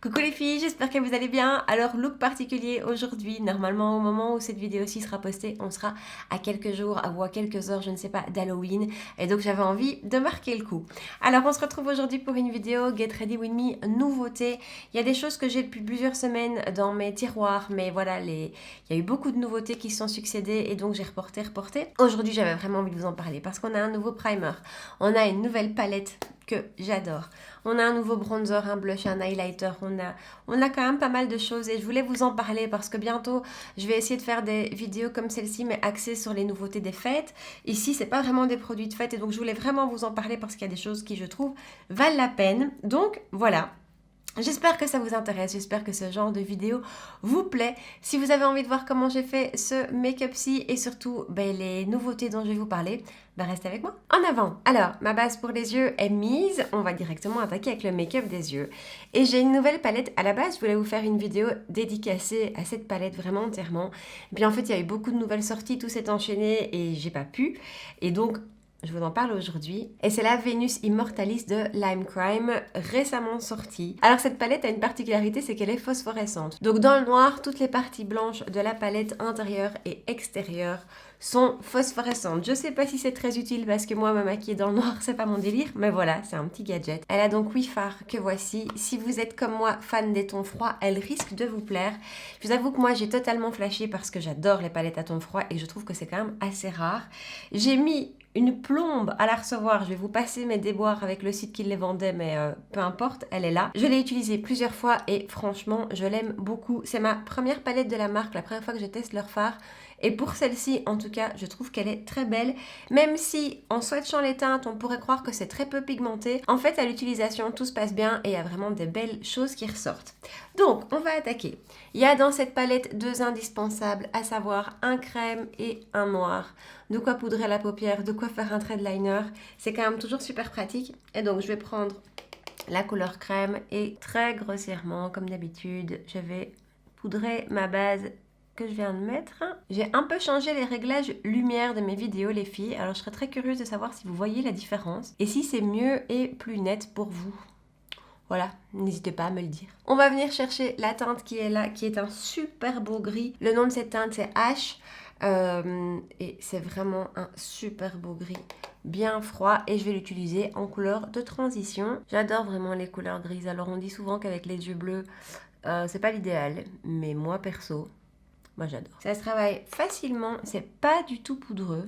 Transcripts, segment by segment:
Coucou les filles, j'espère que vous allez bien. Alors look particulier aujourd'hui, normalement au moment où cette vidéo-ci sera postée, on sera à quelques jours ou à quelques heures, je ne sais pas, d'Halloween. Et donc j'avais envie de marquer le coup. Alors on se retrouve aujourd'hui pour une vidéo Get Ready With Me, nouveauté. Il y a des choses que j'ai depuis plusieurs semaines dans mes tiroirs, mais voilà, il y a eu beaucoup de nouveautés qui se sont succédées et donc j'ai reporté. Aujourd'hui j'avais vraiment envie de vous en parler parce qu'on a un nouveau primer, on a une nouvelle palette que j'adore. On a un nouveau bronzer, un blush, un highlighter, on a quand même pas mal de choses et je voulais vous en parler parce que bientôt je vais essayer de faire des vidéos comme celle-ci mais axées sur les nouveautés des fêtes. Ici c'est pas vraiment des produits de fête et donc je voulais vraiment vous en parler parce qu'il y a des choses qui je trouve valent la peine. Donc voilà. J'espère que ça vous intéresse, j'espère que ce genre de vidéo vous plaît. Si vous avez envie de voir comment j'ai fait ce make-up-ci et surtout les nouveautés dont je vais vous parler, restez avec moi. En avant. Alors, ma base pour les yeux est mise. On va directement attaquer avec le make-up des yeux. Et j'ai une nouvelle palette. À la base, je voulais vous faire une vidéo dédicacée à cette palette vraiment entièrement. Et puis en fait, il y a eu beaucoup de nouvelles sorties, tout s'est enchaîné et j'ai pas pu. Et donc, je vous en parle aujourd'hui. Et c'est la Venus Immortalis de Lime Crime, récemment sortie. Alors cette palette a une particularité, c'est qu'elle est phosphorescente. Donc dans le noir, toutes les parties blanches de la palette intérieure et extérieure sont phosphorescentes. Je sais pas si c'est très utile parce que moi me maquiller dans le noir c'est pas mon délire, mais voilà, c'est un petit gadget. Elle a donc 8 fards que voici. Si vous êtes comme moi fan des tons froids, elle risque de vous plaire. Je vous avoue que moi j'ai totalement flashé parce que j'adore les palettes à tons froids et je trouve que c'est quand même assez rare. J'ai mis une plombe à la recevoir. Je vais vous passer mes déboires avec le site qui les vendait, mais peu importe, elle est là. Je l'ai utilisée plusieurs fois et franchement, je l'aime beaucoup. C'est ma première palette de la marque, la première fois que je teste leur fard. Et pour celle-ci, en tout cas, je trouve qu'elle est très belle. Même si, en swatchant les teintes, on pourrait croire que c'est très peu pigmenté. En fait, à l'utilisation, tout se passe bien et il y a vraiment des belles choses qui ressortent. Donc, on va attaquer. Il y a dans cette palette deux indispensables, à savoir un crème et un noir. De quoi poudrer la paupière, de quoi faire un trait de liner. C'est quand même toujours super pratique. Et donc, je vais prendre la couleur crème et très grossièrement, comme d'habitude, je vais poudrer ma base que je viens de mettre. J'ai un peu changé les réglages lumière de mes vidéos les filles, alors je serais très curieuse de savoir si vous voyez la différence et si c'est mieux et plus net pour vous. Voilà, n'hésitez pas à me le dire. On va venir chercher la teinte qui est là, qui est un super beau gris. Le nom de cette teinte c'est H et c'est vraiment un super beau gris bien froid et je vais l'utiliser en couleur de transition. J'adore vraiment les couleurs grises, alors on dit souvent qu'avec les yeux bleus c'est pas l'idéal, mais moi perso, moi j'adore. Ça se travaille facilement, c'est pas du tout poudreux.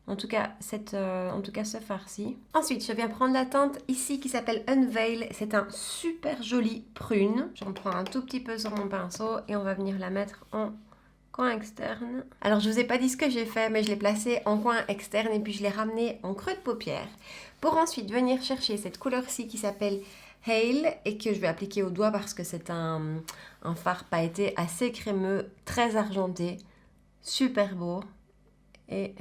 En tout cas, ce fard-ci. Ensuite, je viens prendre la teinte ici qui s'appelle Unveil. C'est un super joli prune. J'en prends un tout petit peu sur mon pinceau et on va venir la mettre en coin externe. Alors, je vous ai pas dit ce que j'ai fait, mais je l'ai placé en coin externe et puis je l'ai ramené en creux de paupière. Pour ensuite venir chercher cette couleur-ci qui s'appelle Hail et que je vais appliquer au doigt parce que c'est un fard pailleté assez crémeux, très argenté, super beau. Et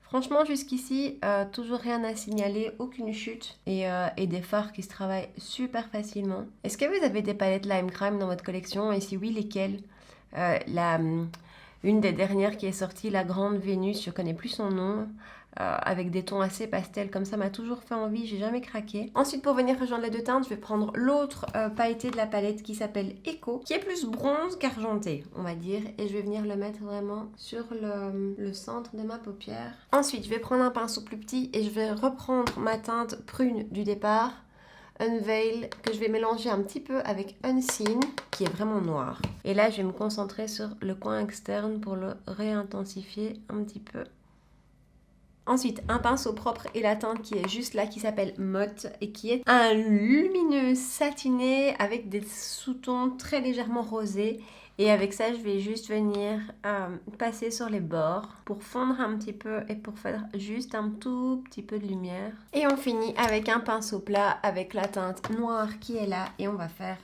franchement, jusqu'ici, toujours rien à signaler, aucune chute et des fards qui se travaillent super facilement. Est-ce que vous avez des palettes Lime Crime dans votre collection et si oui, lesquelles? Une des dernières qui est sortie, la Grande Vénus, je connais plus son nom, avec des tons assez pastels, comme ça m'a toujours fait envie, j'ai jamais craqué. Ensuite, pour venir rejoindre les deux teintes, je vais prendre l'autre pailleté de la palette qui s'appelle Echo, qui est plus bronze qu'argenté, on va dire, et je vais venir le mettre vraiment sur le centre de ma paupière. Ensuite, je vais prendre un pinceau plus petit et je vais reprendre ma teinte prune du départ, Unveil, que je vais mélanger un petit peu avec Unseen, qui est vraiment noir. Et là, je vais me concentrer sur le coin externe pour le réintensifier un petit peu. Ensuite, un pinceau propre et la teinte qui est juste là, qui s'appelle Motte et qui est un lumineux satiné avec des sous-tons très légèrement rosés. Et avec ça, je vais juste venir passer sur les bords pour fondre un petit peu et pour faire juste un tout petit peu de lumière. Et on finit avec un pinceau plat avec la teinte noire qui est là et on va faire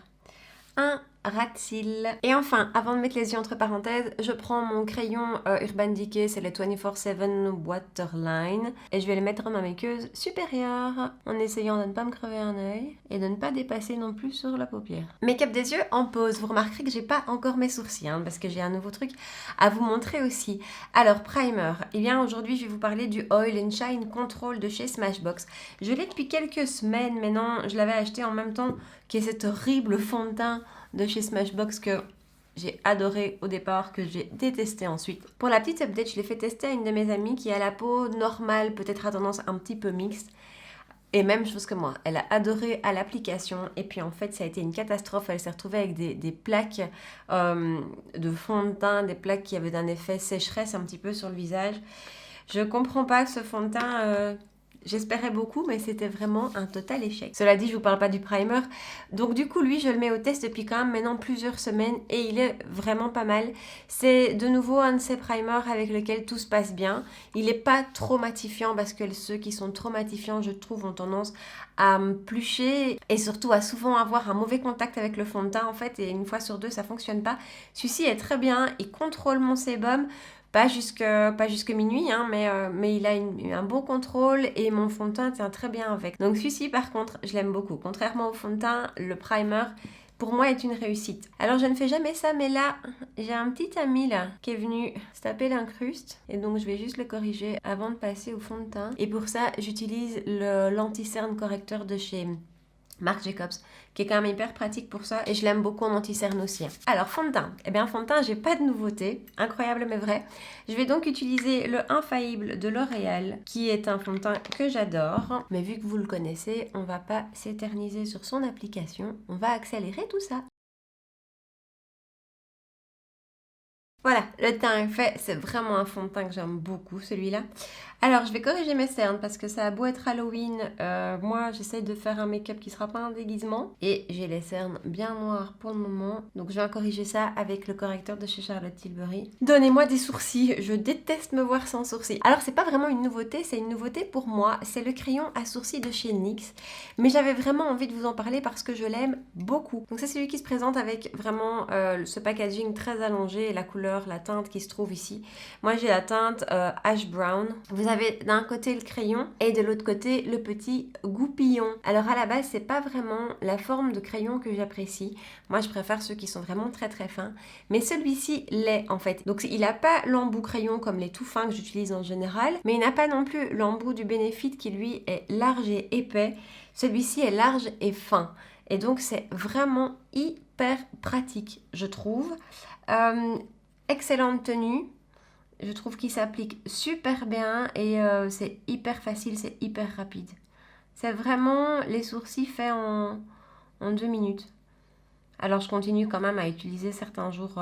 un ras de cils. Et enfin, avant de mettre les yeux entre parenthèses, je prends mon crayon Urban Decay, c'est le 24/7 Waterline, et je vais le mettre dans ma maquilleuse supérieure, en essayant de ne pas me crever un œil, et de ne pas dépasser non plus sur la paupière. Make-up des yeux en pause, vous remarquerez que j'ai pas encore mes sourcils, hein, parce que j'ai un nouveau truc à vous montrer aussi. Alors, primer, eh bien aujourd'hui je vais vous parler du Oil and Shine Control de chez Smashbox. Je l'ai depuis quelques semaines, mais non, je l'avais acheté en même temps que cet horrible fond de teint de chez Smashbox que j'ai adoré au départ, que j'ai détesté ensuite. Pour la petite update, je l'ai fait tester à une de mes amies qui a la peau normale, peut-être à tendance un petit peu mixte. Et même chose que moi, elle a adoré à l'application et puis en fait ça a été une catastrophe, elle s'est retrouvée avec des plaques de fond de teint, des plaques qui avaient un effet sécheresse un petit peu sur le visage. Je comprends pas ce fond de teint, j'espérais beaucoup mais c'était vraiment un total échec. Cela dit, je vous parle pas du primer, donc du coup lui je le mets au test depuis quand même maintenant plusieurs semaines et il est vraiment pas mal. C'est de nouveau un de ces primers avec lequel tout se passe bien. Il n'est pas trop matifiant parce que ceux qui sont trop matifiants je trouve ont tendance à me plucher et surtout à souvent avoir un mauvais contact avec le fond de teint en fait, et une fois sur deux ça fonctionne pas. Celui-ci est très bien, il contrôle mon sébum. Pas jusque minuit, hein, mais il a un bon contrôle et mon fond de teint tient très bien avec. Donc celui-ci par contre, je l'aime beaucoup. Contrairement au fond de teint, le primer, pour moi, est une réussite. Alors je ne fais jamais ça, mais là, j'ai un petit ami là qui est venu se taper l'incruste. Et donc je vais juste le corriger avant de passer au fond de teint. Et pour ça, j'utilise l'anti-cerne correcteur de chez Marc Jacobs, qui est quand même hyper pratique pour ça, et je l'aime beaucoup en anti-cerne aussi. Alors fond de teint, eh bien fond de teint, j'ai pas de nouveauté, incroyable mais vrai. Je vais donc utiliser le Infaillible de L'Oréal, qui est un fond de teint que j'adore, mais vu que vous le connaissez, on va pas s'éterniser sur son application, on va accélérer tout ça. Voilà, le teint est fait, c'est vraiment un fond de teint que j'aime beaucoup celui-là. Alors je vais corriger mes cernes parce que ça a beau être Halloween, moi j'essaie de faire un make-up qui sera pas un déguisement et j'ai les cernes bien noires pour le moment, donc je vais corriger ça avec le correcteur de chez Charlotte Tilbury. Donnez-moi des sourcils, je déteste me voir sans sourcils. Alors c'est pas vraiment une nouveauté, c'est une nouveauté pour moi, c'est le crayon à sourcils de chez NYX, mais j'avais vraiment envie de vous en parler parce que je l'aime beaucoup. Donc c'est celui qui se présente avec vraiment ce packaging très allongé et la couleur, la teinte qui se trouve ici. Moi j'ai la teinte Ash Brown. Vous avez d'un côté le crayon et de l'autre côté le petit goupillon. Alors à la base c'est pas vraiment la forme de crayon que j'apprécie. Moi je préfère ceux qui sont vraiment très très fins. Mais celui-ci l'est en fait. Donc il n'a pas l'embout crayon comme les tout fins que j'utilise en général. Mais il n'a pas non plus l'embout du Benefit qui lui est large et épais. Celui-ci est large et fin. Et donc c'est vraiment hyper pratique je trouve. Excellente tenue. Je trouve qu'il s'applique super bien et c'est hyper facile, c'est hyper rapide. C'est vraiment les sourcils faits en 2 minutes. Alors je continue quand même à utiliser certains jours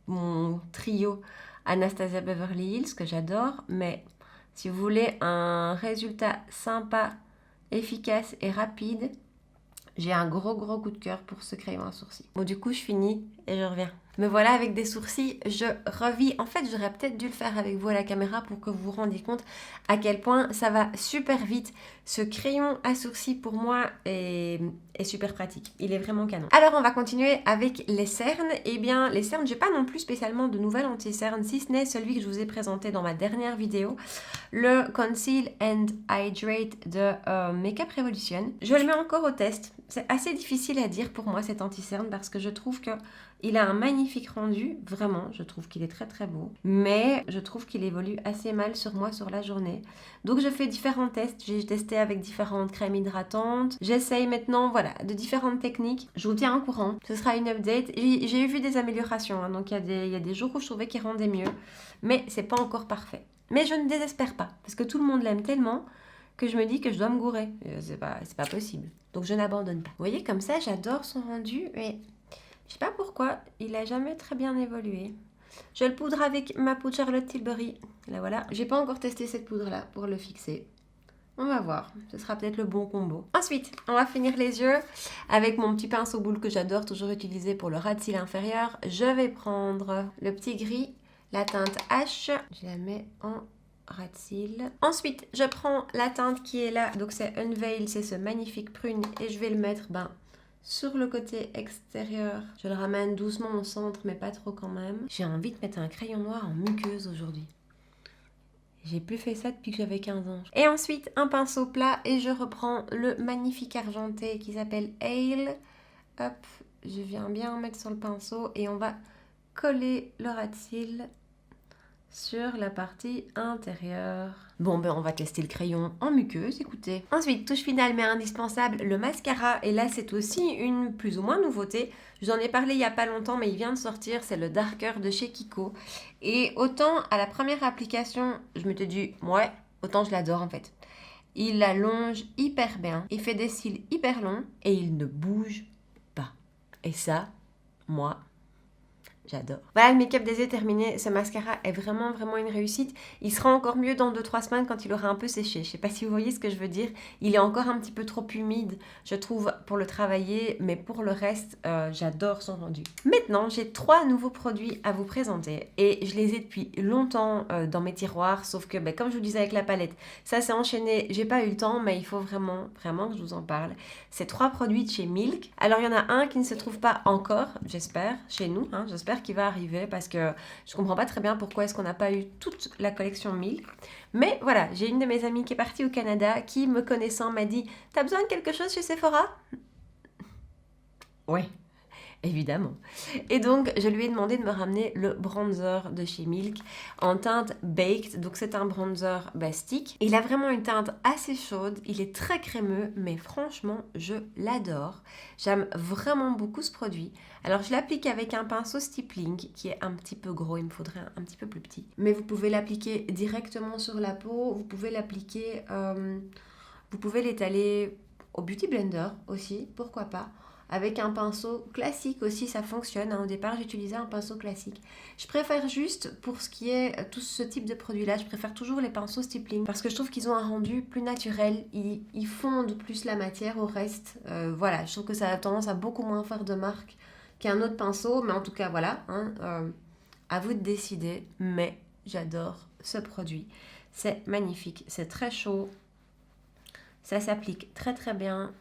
mon trio Anastasia Beverly Hills que j'adore. Mais si vous voulez un résultat sympa, efficace et rapide, j'ai un gros coup de cœur pour ce crayon à sourcils. Bon du coup je finis et je reviens. Me voilà avec des sourcils, je revis. En fait, j'aurais peut-être dû le faire avec vous à la caméra pour que vous vous rendiez compte à quel point ça va super vite. Ce crayon à sourcils, pour moi, est super pratique. Il est vraiment canon. Alors, on va continuer avec les cernes. Eh bien, les cernes, j'ai pas non plus spécialement de nouvelles anti-cernes, si ce n'est celui que je vous ai présenté dans ma dernière vidéo, le Conceal and Hydrate de Makeup Revolution. Je le mets encore au test. C'est assez difficile à dire pour moi, cet anti-cerne, parce que je trouve que il a un magnifique rendu, vraiment, je trouve qu'il est très très beau, mais je trouve qu'il évolue assez mal sur moi sur la journée. Donc je fais différents tests, j'ai testé avec différentes crèmes hydratantes, j'essaye maintenant, voilà, de différentes techniques. Je vous tiens au courant, ce sera une update. J'ai vu des améliorations, hein, donc il y a des jours où je trouvais qu'il rendait mieux, mais c'est pas encore parfait. Mais je ne désespère pas, parce que tout le monde l'aime tellement que je me dis que je dois me gourer. C'est pas possible, donc je n'abandonne pas. Vous voyez, comme ça, j'adore son rendu, mais je sais pas pourquoi, il a jamais très bien évolué. Je le poudre avec ma poudre Charlotte Tilbury. Là voilà. J'ai pas encore testé cette poudre là pour le fixer. On va voir, ce sera peut-être le bon combo. Ensuite, on va finir les yeux avec mon petit pinceau boule que j'adore, toujours utilisé pour le ras de cils inférieur. Je vais prendre le petit gris, la teinte H. Je la mets en ras de cils. Ensuite, je prends la teinte qui est là, donc c'est Unveil, c'est ce magnifique prune, et je vais le mettre sur le côté extérieur. Je le ramène doucement au centre, mais pas trop quand même. J'ai envie de mettre un crayon noir en muqueuse aujourd'hui. J'ai plus fait ça depuis que j'avais 15 ans. Et ensuite, un pinceau plat et je reprends le magnifique argenté qui s'appelle Ale. Hop, je viens bien en mettre sur le pinceau et on va coller le ras de cils sur la partie intérieure. Bon, ben on va tester le crayon en muqueuse, écoutez. Ensuite, touche finale mais indispensable, le mascara. Et là, c'est aussi une plus ou moins nouveauté. Je vous en ai parlé il n'y a pas longtemps, mais il vient de sortir. C'est le Darker de chez Kiko. Et autant à la première application, je me suis dit, ouais, autant je l'adore en fait. Il allonge hyper bien, il fait des cils hyper longs et il ne bouge pas. Et ça, moi, j'adore. Voilà, le make-up des yeux terminé. Ce mascara est vraiment une réussite. Il sera encore mieux dans 2-3 semaines quand il aura un peu séché. Je sais pas si vous voyez ce que je veux dire. Il est encore un petit peu trop humide, je trouve, pour le travailler. Mais pour le reste, j'adore son rendu. Maintenant, j'ai 3 nouveaux produits à vous présenter. Et je les ai depuis longtemps dans mes tiroirs. Sauf que, comme je vous disais avec la palette, ça s'est enchaîné. J'ai pas eu le temps, mais il faut vraiment que je vous en parle. C'est 3 produits de chez Milk. Alors, il y en a un qui ne se trouve pas encore, j'espère, chez nous. J'espère qui va arriver parce que je comprends pas très bien pourquoi est-ce qu'on n'a pas eu toute la collection Milk. Mais voilà, j'ai une de mes amies qui est partie au Canada qui, me connaissant, m'a dit « T'as besoin de quelque chose chez Sephora ?» Oui, évidemment. Et donc, je lui ai demandé de me ramener le bronzer de chez Milk en teinte Baked. Donc, c'est un bronzer stick. Il a vraiment une teinte assez chaude. Il est très crémeux, mais franchement, je l'adore. J'aime vraiment beaucoup ce produit. Alors, je l'applique avec un pinceau stippling qui est un petit peu gros. Il me faudrait un petit peu plus petit. Mais vous pouvez l'appliquer directement sur la peau. Vous pouvez l'appliquer... vous pouvez l'étaler au Beauty Blender aussi, pourquoi pas. Avec un pinceau classique aussi, ça fonctionne. Au départ, j'utilisais un pinceau classique. Je préfère juste, pour ce qui est tout ce type de produit-là, je préfère toujours les pinceaux stippling parce que je trouve qu'ils ont un rendu plus naturel. Ils fondent plus la matière au reste. Voilà, je trouve que ça a tendance à beaucoup moins faire de marque qu'un autre pinceau. Mais en tout cas, voilà, à vous de décider. Mais j'adore ce produit. C'est magnifique, c'est très chaud. Ça s'applique très bien.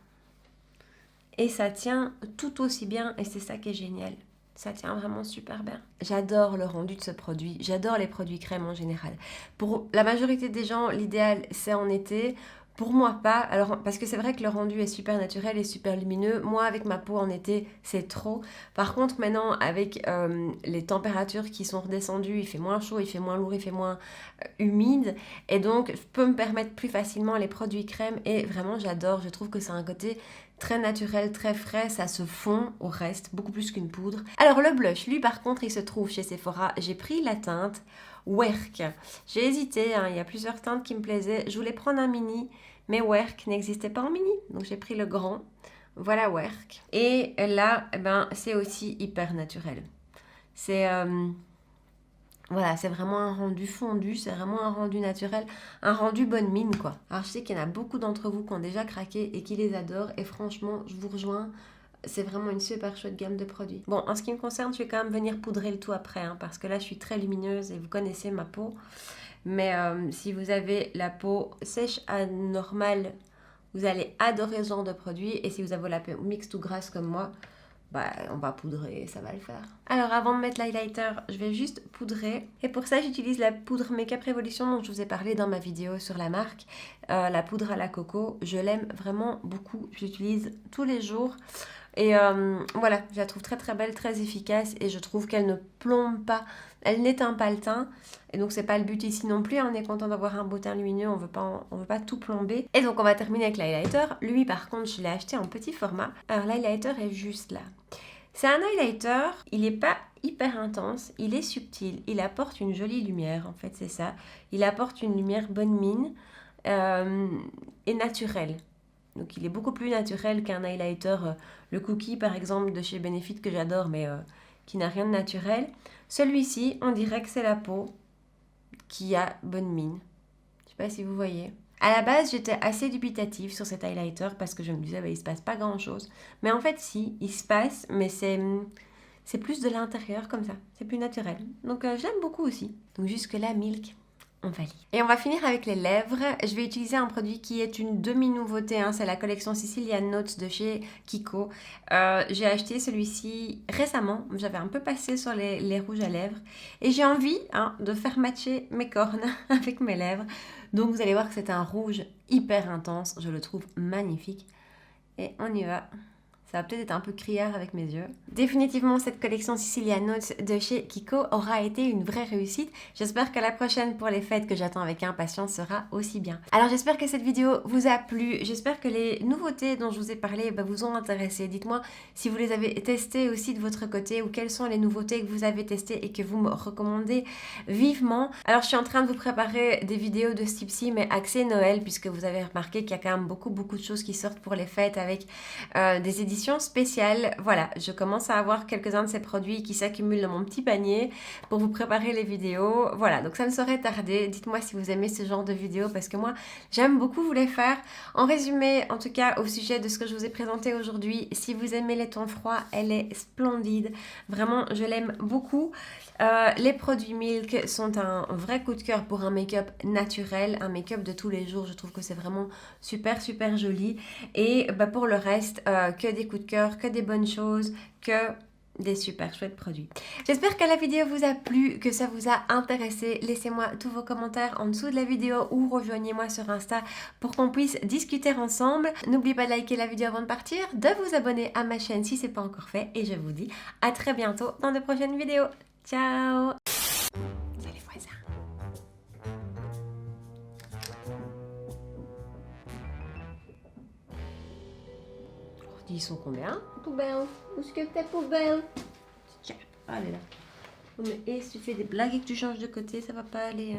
Et ça tient tout aussi bien et c'est ça qui est génial. Ça tient vraiment super bien. J'adore le rendu de ce produit. J'adore les produits crème en général. Pour la majorité des gens, l'idéal, c'est en été. Pour moi, pas. Alors, parce que c'est vrai que le rendu est super naturel et super lumineux. Moi, avec ma peau en été, c'est trop. Par contre, maintenant, avec les températures qui sont redescendues, il fait moins chaud, il fait moins lourd, il fait moins humide. Et donc, je peux me permettre plus facilement les produits crème. Et vraiment, j'adore. Je trouve que c'est un côté très naturel, très frais. Ça se fond au reste, beaucoup plus qu'une poudre. Alors, le blush, lui, par contre, il se trouve chez Sephora. J'ai pris la teinte Werk. J'ai hésité, il y a plusieurs teintes qui me plaisaient. Je voulais prendre un mini, mais Werk n'existait pas en mini. Donc j'ai pris le grand. Voilà Werk. Et là, c'est aussi hyper naturel. C'est voilà, c'est vraiment un rendu fondu, c'est vraiment un rendu naturel, un rendu bonne mine quoi. Alors je sais qu'il y en a beaucoup d'entre vous qui ont déjà craqué et qui les adorent. Et franchement, je vous rejoins. C'est vraiment une super chouette gamme de produits. Bon, en ce qui me concerne, je vais quand même venir poudrer le tout après, parce que là, je suis très lumineuse et vous connaissez ma peau. Mais si vous avez la peau sèche à normale, vous allez adorer ce genre de produit. Et si vous avez la peau mixte ou grasse comme moi, on va poudrer et ça va le faire. Alors, avant de mettre l'highlighter, je vais juste poudrer. Et pour ça, j'utilise la poudre Make-up Revolution dont je vous ai parlé dans ma vidéo sur la marque. La poudre à la coco, je l'aime vraiment beaucoup. J'utilise tous les jours. Et voilà, je la trouve très belle, très efficace et je trouve qu'elle ne plombe pas, elle n'éteint pas le teint. Et donc c'est pas le but ici non plus, on est content d'avoir un beau teint lumineux, on veut pas tout plomber. Et donc on va terminer avec l'highlighter. Lui par contre, je l'ai acheté en petit format. Alors l'highlighter est juste là. C'est un highlighter, il n'est pas hyper intense, il est subtil, il apporte une jolie lumière en fait, c'est ça. Il apporte une lumière bonne mine et naturelle. Donc il est beaucoup plus naturel qu'un highlighter, le Cookie par exemple de chez Benefit que j'adore mais qui n'a rien de naturel. Celui-ci, on dirait que c'est la peau qui a bonne mine. Je sais pas si vous voyez. À la base, j'étais assez dubitative sur cet highlighter parce que je me disais il se passe pas grand chose. Mais en fait si, il se passe mais c'est plus de l'intérieur comme ça. C'est plus naturel. Donc j'aime beaucoup aussi. Donc jusque là, Milk, on valide. Et on va finir avec les lèvres. Je vais utiliser un produit qui est une demi-nouveauté, hein. C'est la collection Sicilian Notes de chez Kiko. J'ai acheté celui-ci récemment. J'avais un peu passé sur les rouges à lèvres. Et j'ai envie de faire matcher mes cornes avec mes lèvres. Donc vous allez voir que c'est un rouge hyper intense. Je le trouve magnifique. Et on y va. Ça va peut-être être un peu criard avec mes yeux. Définitivement, cette collection Sicilian Notes de chez Kiko aura été une vraie réussite. J'espère que la prochaine pour les fêtes que j'attends avec impatience sera aussi bien. Alors j'espère que cette vidéo vous a plu. J'espère que les nouveautés dont je vous ai parlé vous ont intéressé. Dites-moi si vous les avez testées aussi de votre côté ou quelles sont les nouveautés que vous avez testées et que vous me recommandez vivement. Alors je suis en train de vous préparer des vidéos de ce type-ci mais axées Noël puisque vous avez remarqué qu'il y a quand même beaucoup de choses qui sortent pour les fêtes avec des éditions spéciale. Voilà, je commence à avoir quelques-uns de ces produits qui s'accumulent dans mon petit panier pour vous préparer les vidéos. Voilà, donc ça ne saurait tarder. Dites-moi si vous aimez ce genre de vidéos parce que moi, j'aime beaucoup vous les faire. En résumé, en tout cas, au sujet de ce que je vous ai présenté aujourd'hui, si vous aimez les tons froids, elle est splendide. Vraiment, je l'aime beaucoup. Les produits Milk sont un vrai coup de cœur pour un make-up naturel, un make-up de tous les jours. Je trouve que c'est vraiment super joli. Et pour le reste, que des coups de cœur, que des bonnes choses, que des super chouettes produits. J'espère que la vidéo vous a plu, que ça vous a intéressé. Laissez-moi tous vos commentaires en dessous de la vidéo ou rejoignez-moi sur Insta pour qu'on puisse discuter ensemble. N'oubliez pas de liker la vidéo avant de partir, de vous abonner à ma chaîne si ce n'est pas encore fait et je vous dis à très bientôt dans de prochaines vidéos. Ciao! Salut voisins! Ils sont combien? Poubelle. Où est-ce que t'es poubelle? Tiens, allez là. Oh, mais et si tu fais des blagues et que tu changes de côté, ça va pas aller.